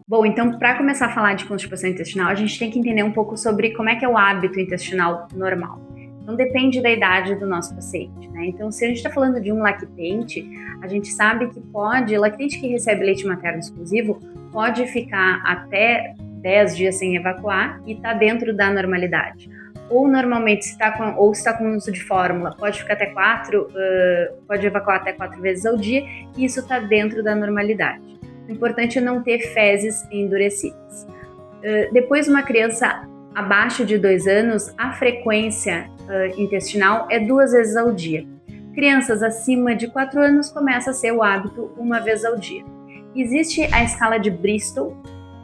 Bom, então, para começar a falar de constipação intestinal, a gente tem que entender um pouco sobre como é que é o hábito intestinal normal. Então, depende da idade do nosso paciente, né? Então, se a gente está falando de um lactente, a gente sabe que lactente que recebe leite materno exclusivo, pode ficar até 10 dias sem evacuar e está dentro da normalidade. Ou normalmente, se está com uso de fórmula, pode ficar pode evacuar até 4 vezes ao dia, e isso está dentro da normalidade. O importante é não ter fezes endurecidas. Depois, uma criança abaixo de 2 anos, a frequência intestinal é 2 vezes ao dia. Crianças acima de 4 anos começa a ser o hábito 1 vez ao dia. Existe a escala de Bristol,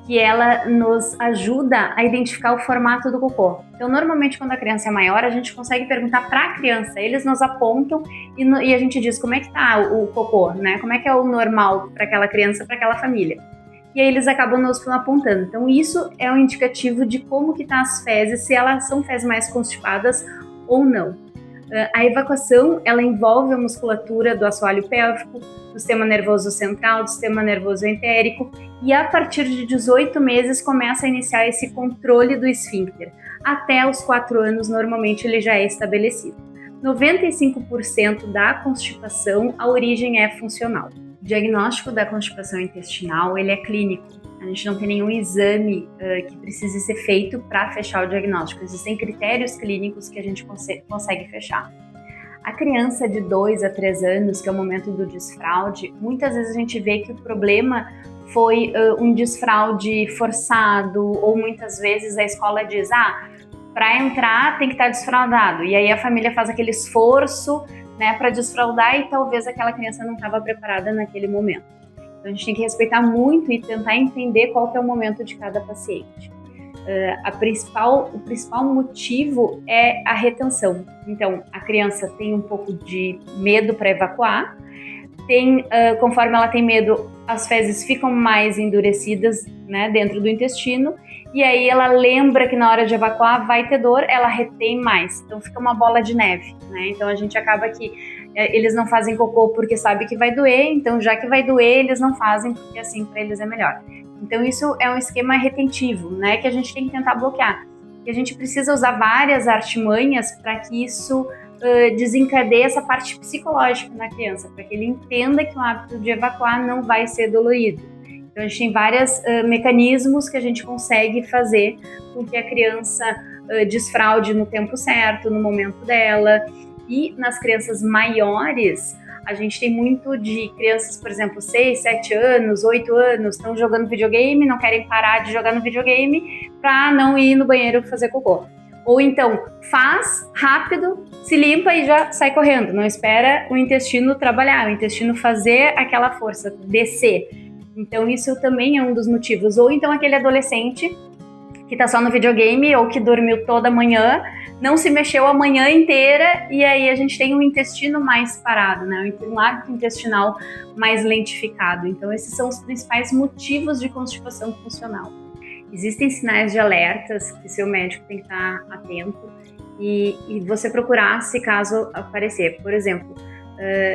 que ela nos ajuda a identificar o formato do cocô. Então, normalmente, quando a criança é maior, a gente consegue perguntar para a criança, eles nos apontam e a gente diz como é que está o cocô, né? Como é que é o normal para aquela criança, para aquela família. E aí eles acabam nos apontando. Então, isso é um indicativo de como que está as fezes, se elas são fezes mais constipadas ou não. A evacuação, ela envolve a musculatura do assoalho pélvico, do sistema nervoso central, do sistema nervoso entérico, e a partir de 18 meses começa a iniciar esse controle do esfíncter. Até os 4 anos, normalmente, ele já é estabelecido. 95% da constipação, a origem é funcional. O diagnóstico da constipação intestinal, ele é clínico. A gente não tem nenhum exame que precise ser feito para fechar o diagnóstico. Existem critérios clínicos que a gente consegue fechar. A criança de 2 a 3 anos, que é o momento do desfraude, muitas vezes a gente vê que o problema foi um desfraude forçado, ou muitas vezes a escola diz, para entrar tem que estar desfraudado. E aí a família faz aquele esforço, né, para desfraudar, e talvez aquela criança não estava preparada naquele momento. Então, a gente tem que respeitar muito e tentar entender qual que é o momento de cada paciente. O principal motivo é a retenção. Então, a criança tem um pouco de medo para evacuar, conforme ela tem medo, as fezes ficam mais endurecidas, né, dentro do intestino, e aí ela lembra que na hora de evacuar vai ter dor, ela retém mais. Então, fica uma bola de neve, né? Então, a gente acaba que eles não fazem cocô porque sabe que vai doer, então já que vai doer, eles não fazem porque assim para eles é melhor. Então isso é um esquema retentivo, né, que a gente tem que tentar bloquear. E a gente precisa usar várias artimanhas para que isso desencadeie essa parte psicológica na criança, para que ele entenda que o hábito de evacuar não vai ser dolorido. Então a gente tem vários mecanismos que a gente consegue fazer com que a criança desfraude no tempo certo, no momento dela. E nas crianças maiores, a gente tem muito de crianças, por exemplo, 6, 7 anos, 8 anos, estão jogando videogame, não querem parar de jogar no videogame para não ir no banheiro fazer cocô. Ou então, faz rápido, se limpa e já sai correndo, não espera o intestino trabalhar, o intestino fazer aquela força, descer. Então, isso também é um dos motivos. Ou então, aquele adolescente que está só no videogame ou que dormiu toda manhã, não se mexeu a manhã inteira, e aí a gente tem um intestino mais parado, né? Um hábito intestinal mais lentificado. Então, esses são os principais motivos de constipação funcional. Existem sinais de alertas que seu médico tem que estar atento e você procurar se caso aparecer. Por exemplo,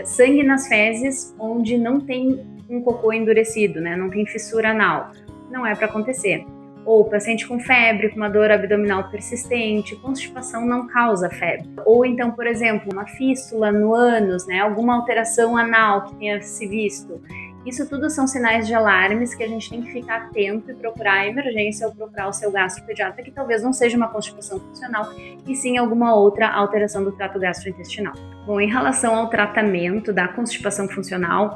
sangue nas fezes onde não tem um cocô endurecido, né? Não tem fissura anal. Não é para acontecer. Ou paciente com febre, com uma dor abdominal persistente, constipação não causa febre. Ou então, por exemplo, uma fístula no ânus, né, alguma alteração anal que tenha se visto. Isso tudo são sinais de alarmes que a gente tem que ficar atento e procurar a emergência ou procurar o seu gastropediatra, que talvez não seja uma constipação funcional, e sim alguma outra alteração do trato gastrointestinal. Bom, em relação ao tratamento da constipação funcional,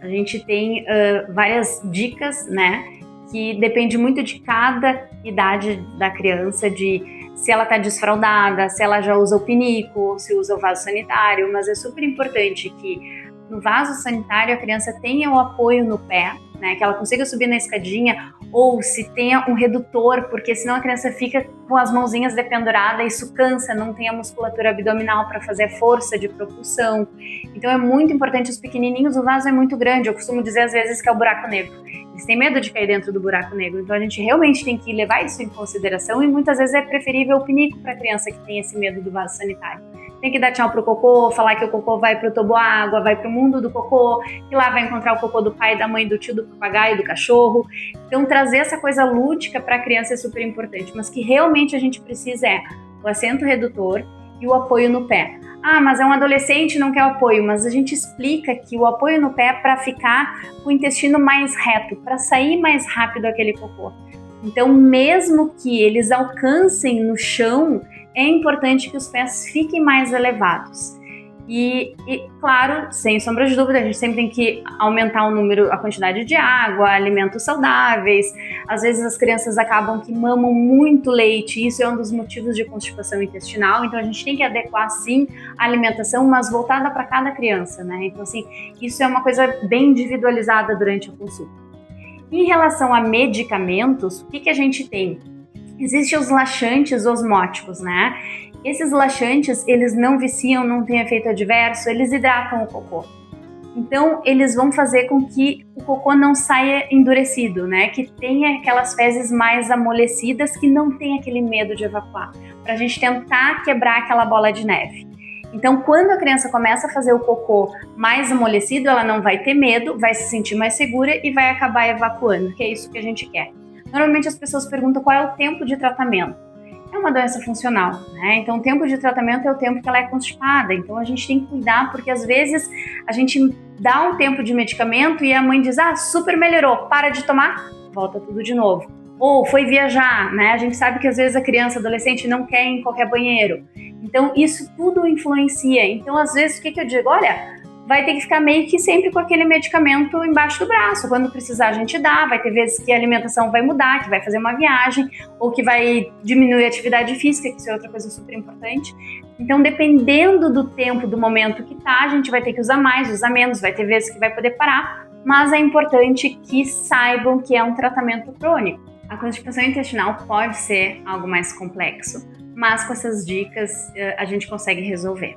a gente tem várias dicas, né, que depende muito de cada idade da criança, de se ela está desfraldada, se ela já usa o pinico, se usa o vaso sanitário, mas é super importante que no vaso sanitário a criança tenha o apoio no pé, né, que ela consiga subir na escadinha, ou se tenha um redutor, porque senão a criança fica com as mãozinhas dependuradas, isso cansa, não tem a musculatura abdominal para fazer força de propulsão. Então é muito importante, os pequenininhos, o vaso é muito grande, eu costumo dizer às vezes que é o buraco negro. Eles têm medo de cair dentro do buraco negro, então a gente realmente tem que levar isso em consideração, e muitas vezes é preferível o pinico para a criança que tem esse medo do vaso sanitário. tem que dar tchau pro cocô, falar que o cocô vai pro toboágua, vai pro mundo do cocô, que lá vai encontrar o cocô do pai, da mãe, do tio, do papagaio, do cachorro. Então trazer essa coisa lúdica para a criança é super importante, mas que realmente a gente precisa é o assento redutor e o apoio no pé. Ah, mas é um adolescente, não quer o apoio, mas a gente explica que o apoio no pé é para ficar com o intestino mais reto, para sair mais rápido aquele cocô. Então, mesmo que eles alcancem no chão, é importante que os pés fiquem mais elevados. E, claro, sem sombra de dúvida, a gente sempre tem que aumentar o número, a quantidade de água, alimentos saudáveis. Às vezes as crianças acabam que mamam muito leite, isso é um dos motivos de constipação intestinal, então a gente tem que adequar sim a alimentação, mas voltada para cada criança, né? Então assim, isso é uma coisa bem individualizada durante a consulta. Em relação a medicamentos, o que a gente tem? Existem os laxantes osmóticos, né? Esses laxantes, eles não viciam, não têm efeito adverso, eles hidratam o cocô. Então, eles vão fazer com que o cocô não saia endurecido, né? Que tenha aquelas fezes mais amolecidas, que não tem aquele medo de evacuar, para a gente tentar quebrar aquela bola de neve. Então, quando a criança começa a fazer o cocô mais amolecido, ela não vai ter medo, vai se sentir mais segura e vai acabar evacuando, que é isso que a gente quer. Normalmente as pessoas perguntam qual é o tempo de tratamento. É uma doença funcional, né? Então o tempo de tratamento é o tempo que ela é constipada. Então a gente tem que cuidar, porque às vezes a gente dá um tempo de medicamento e a mãe diz, super melhorou, para de tomar, volta tudo de novo. Ou foi viajar, né? A gente sabe que às vezes a criança, adolescente não quer ir em qualquer banheiro. Então isso tudo influencia. Então às vezes o que eu digo? Olha, vai ter que ficar meio que sempre com aquele medicamento embaixo do braço. Quando precisar a gente dá, vai ter vezes que a alimentação vai mudar, que vai fazer uma viagem, ou que vai diminuir a atividade física, que isso é outra coisa super importante. Então, dependendo do tempo, do momento que tá, a gente vai ter que usar mais, usar menos, vai ter vezes que vai poder parar, mas é importante que saibam que é um tratamento crônico. A constipação intestinal pode ser algo mais complexo, mas com essas dicas a gente consegue resolver.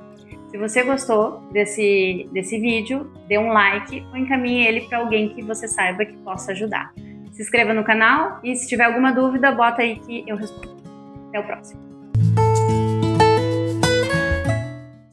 Se você gostou desse vídeo, dê um like ou encaminhe ele para alguém que você saiba que possa ajudar. Se inscreva no canal e se tiver alguma dúvida, bota aí que eu respondo. Até o próximo.